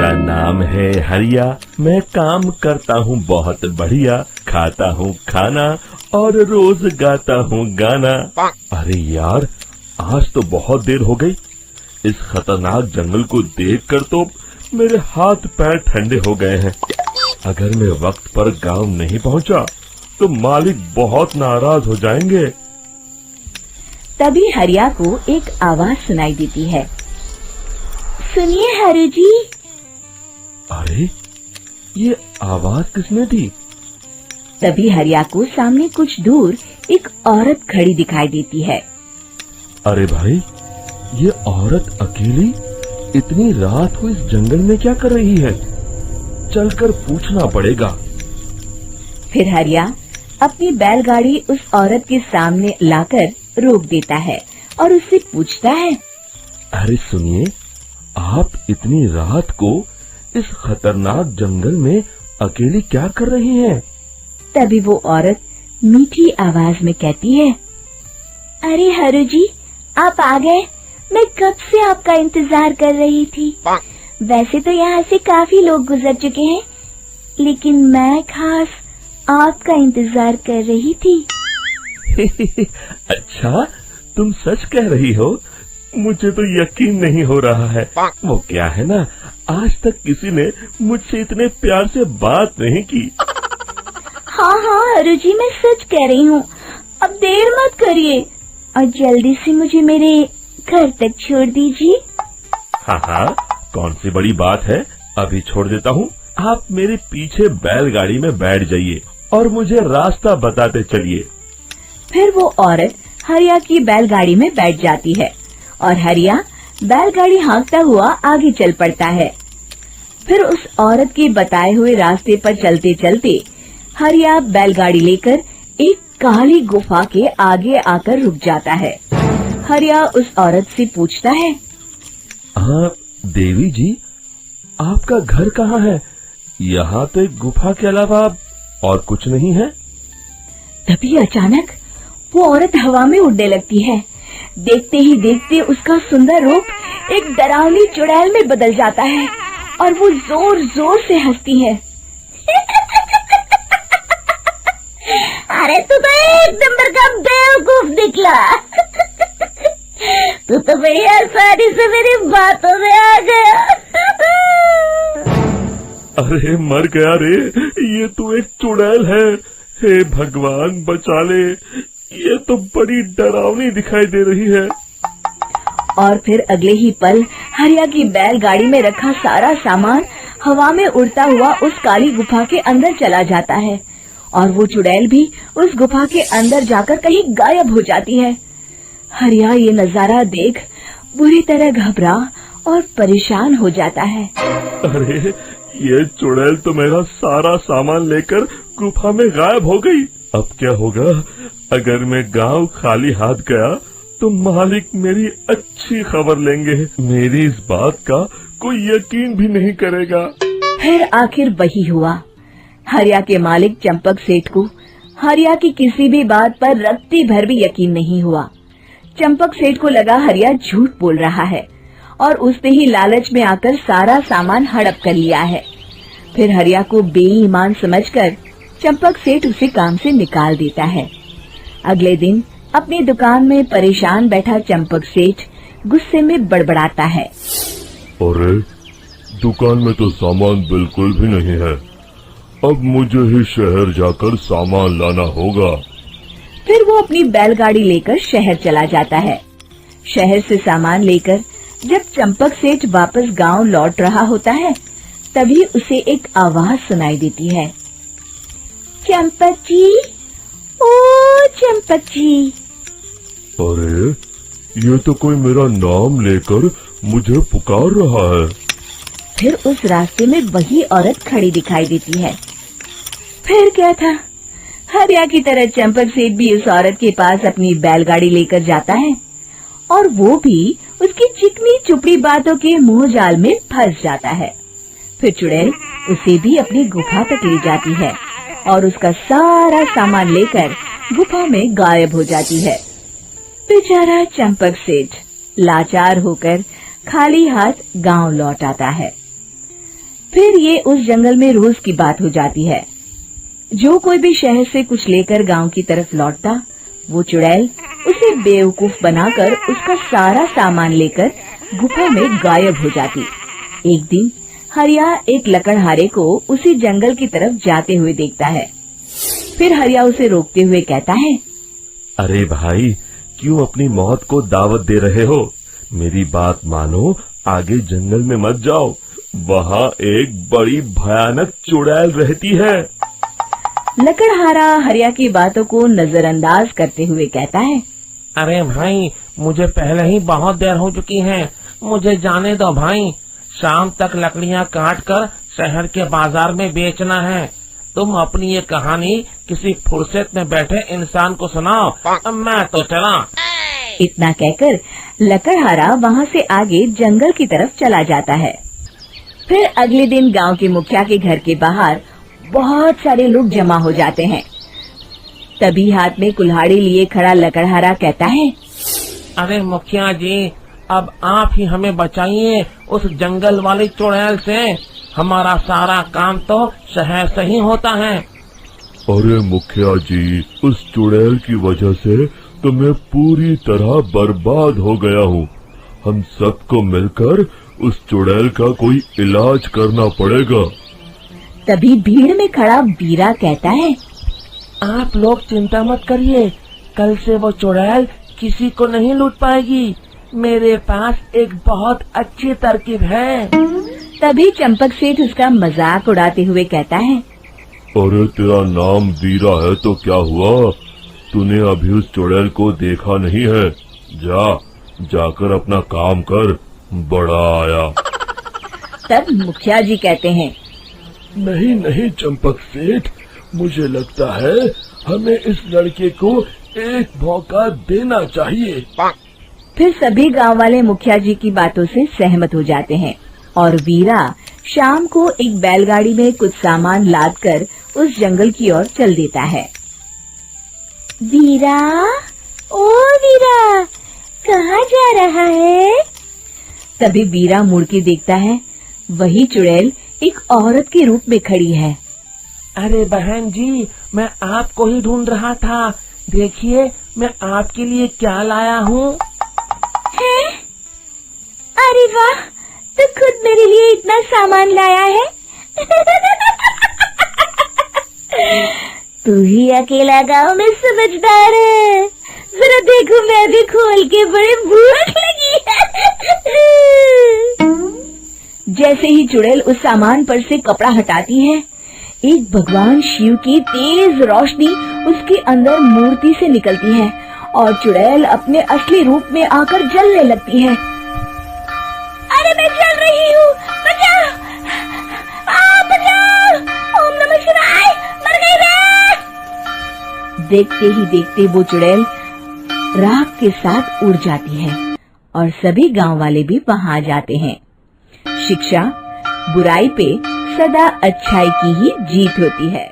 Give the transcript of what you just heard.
मेरा नाम है हरिया, मैं काम करता हूँ बहुत बढ़िया, खाता हूँ खाना और रोज गाता हूँ गाना। अरे यार, आज तो बहुत देर हो गई। इस खतरनाक जंगल को देखकर तो मेरे हाथ पैर ठंडे हो गए हैं। अगर मैं वक्त पर गांव नहीं पहुंचा तो मालिक बहुत नाराज हो जाएंगे। तभी हरिया को एक आवाज सुनाई देती है। सुनिए हरु जी। अरे, ये आवाज किसने दी? तभी हरिया को सामने कुछ दूर एक औरत खड़ी दिखाई देती है। अरे भाई, ये औरत अकेली इतनी रात को इस जंगल में क्या कर रही है? चलकर पूछना पड़ेगा। फिर हरिया अपनी बैलगाड़ी उस औरत के सामने लाकर रोक देता है और उससे पूछता है। अरे सुनिए, आप इतनी रात को इस खतरनाक जंगल में अकेली क्या कर रही हैं? तभी वो औरत मीठी आवाज में कहती है। अरे हरु जी, आप आ गए। मैं कब से आपका इंतजार कर रही थी। वैसे तो यहाँ से काफी लोग गुजर चुके हैं, लेकिन मैं खास आपका इंतजार कर रही थी। अच्छा, तुम सच कह रही हो? मुझे तो यकीन नहीं हो रहा है। वो क्या है ना, आज तक किसी ने मुझसे इतने प्यार से बात नहीं की। हाँ हाँ हरु जी, मैं सच कह रही हूँ। अब देर मत करिए और जल्दी से मुझे मेरे घर तक छोड़ दीजिए। हाँ हाँ, कौन सी बड़ी बात है, अभी छोड़ देता हूँ। आप मेरे पीछे बैलगाड़ी में बैठ जाइए और मुझे रास्ता बताते चलिए। फिर वो औरत हरिया की बैलगाड़ी में बैठ जाती है और हरिया बैलगाड़ी हाँकता हुआ आगे चल पड़ता है। फिर उस औरत के बताए हुए रास्ते पर चलते चलते हरिया बैलगाड़ी लेकर एक काली गुफा के आगे आकर रुक जाता है। हरिया उस औरत से पूछता है। हाँ देवी जी, आपका घर कहाँ है? यहाँ तो एक गुफा के अलावा और कुछ नहीं है। तभी अचानक वो औरत हवा में उड़ने लगती है। देखते ही देखते उसका सुंदर रूप एक डरावनी चुड़ैल में बदल जाता है और वो जोर जोर से हंसती है। अरे तू तो एक नंबर का बेवकूफ निकला। तू तो बड़ी आसानी से मेरी बातों में आ गया। अरे मर गया रे, ये तो एक चुड़ैल है। हे भगवान बचा ले, ये तो बड़ी डरावनी दिखाई दे रही है। और फिर अगले ही पल हरिया की बैलगाड़ी में रखा सारा सामान हवा में उड़ता हुआ उस काली गुफा के अंदर चला जाता है और वो चुड़ैल भी उस गुफा के अंदर जाकर कहीं गायब हो जाती है। हरिया ये नजारा देख बुरी तरह घबरा और परेशान हो जाता है। अरे, ये चुड़ैल तो मेरा सारा सामान लेकर गुफा में गायब हो गई। अब क्या होगा? अगर मैं गांव खाली हाथ गया तो मालिक मेरी अच्छी खबर लेंगे। मेरी इस बात का कोई यकीन भी नहीं करेगा। फिर आखिर वही हुआ। हरिया के मालिक चंपक सेठ को हरिया की किसी भी बात पर रत्ती भर भी यकीन नहीं हुआ। चंपक सेठ को लगा हरिया झूठ बोल रहा है और उसने ही लालच में आकर सारा सामान हड़प कर लिया है। फिर हरिया को बेईमान समझकर चंपक सेठ उसे काम से निकाल देता है। अगले दिन अपनी दुकान में परेशान बैठा चंपक सेठ गुस्से में बड़बड़ाता है। अरे, दुकान में तो सामान बिल्कुल भी नहीं है। अब मुझे ही शहर जाकर सामान लाना होगा। फिर वो अपनी बैलगाड़ी लेकर शहर चला जाता है। शहर से सामान लेकर जब चंपक सेठ वापस गांव लौट रहा होता है, तभी उसे एक आवाज सुनाई देती है। चंपक जी, ओ चंपक जी। अरे, ये तो कोई मेरा नाम लेकर मुझे पुकार रहा है। फिर उस रास्ते में वही औरत खड़ी दिखाई देती है। फिर क्या था, हरिया की तरह चंपक सेठ भी उस औरत के पास अपनी बैलगाड़ी लेकर जाता है और वो भी उसकी चिकनी चुपड़ी बातों के मुंह जाल में फंस जाता है। फिर चुड़ैल उसे भी अपनी गुफा तक ले जाती है और उसका सारा सामान लेकर गुफा में गायब हो जाती है। बेचारा चंपक सेठ लाचार होकर खाली हाथ गांव लौट आता है। फिर ये उस जंगल में रोज की बात हो जाती है। जो कोई भी शहर से कुछ लेकर गांव की तरफ लौटता, वो चुड़ैल उसे बेवकूफ बनाकर उसका सारा सामान लेकर गुफा में गायब हो जाती। एक दिन हरिया एक लकड़हारे को उसी जंगल की तरफ जाते हुए देखता है। फिर हरिया उसे रोकते हुए कहता है, अरे भाई, क्यों अपनी मौत को दावत दे रहे हो? मेरी बात मानो, आगे जंगल में मत जाओ, वहाँ एक बड़ी भयानक चुड़ैल रहती है। लकड़हारा हरिया की बातों को नजरअंदाज करते हुए कहता है, अरे भाई, मुझे पहले ही बहुत देर हो चुकी है, मुझे जाने दो भाई। शाम तक लकड़ियाँ काट कर शहर के बाजार में बेचना है। तुम अपनी ये कहानी किसी फुर्सत में बैठे इंसान को सुनाओ, मैं तो चला। इतना कहकर लकड़हारा वहाँ से आगे जंगल की तरफ चला जाता है। फिर अगले दिन गांव के मुखिया के घर के बाहर बहुत सारे लोग जमा हो जाते हैं। तभी हाथ में कुल्हाड़ी लिए खड़ा लकड़हारा कहता है, अरे मुखिया जी, अब आप ही हमें बचाइए उस जंगल वाली चुड़ैल से। हमारा सारा काम तो शहर से ही होता है। अरे मुखिया जी, उस चुड़ैल की वजह से तो मैं पूरी तरह बर्बाद हो गया हूँ। हम सबको मिलकर उस चुड़ैल का कोई इलाज करना पड़ेगा। तभी भीड़ में खड़ा वीरा कहता है, आप लोग चिंता मत करिए, कल से वो चुड़ैल किसी को नहीं लूट पाएगी। मेरे पास एक बहुत अच्छी तरकीब है। तभी चंपक सेठ उसका मजाक उड़ाते हुए कहता है, अरे तेरा नाम वीरा है तो क्या हुआ? तूने अभी उस चुड़ैल को देखा नहीं है? जाकर अपना काम कर, बड़ा आया। तब मुखिया जी कहते हैं, नहीं नहीं चंपक सेठ, मुझे लगता है हमें इस लड़के को एक मौका देना चाहिए। फिर सभी गांव वाले मुखिया जी की बातों से सहमत हो जाते हैं और वीरा शाम को एक बैलगाड़ी में कुछ सामान लादकर उस जंगल की ओर चल देता है। वीरा, ओ वीरा, कहाँ जा रहा है? तभी वीरा मुड़ के देखता है, वही चुड़ैल एक औरत के रूप में खड़ी है। अरे बहन जी, मैं आपको ही ढूंढ रहा था। देखिए, मैं आपके लिए क्या लाया हूँ। अरे वाह, तो खुद मेरे लिए इतना सामान लाया है। तू ही अकेला गांव में समझदार है। जरा देखो, मैं भी खोल के, बड़े भूख लगी है। जैसे ही चुड़ैल उस सामान पर से कपड़ा हटाती है, एक भगवान शिव की तेज रोशनी उसके अंदर मूर्ति से निकलती है और चुड़ैल अपने असली रूप में आकर जलने लगती है। अरे मैं जल रही हूँ, बचाओ! बचाओ! ओम नमः शिवाय, मर गई मैं! देखते ही देखते वो चुड़ैल राख के साथ उड़ जाती है और सभी गांव वाले भी वहां आ जाते हैं। शिक्षा बुराई पे सदा अच्छाई की ही जीत होती है।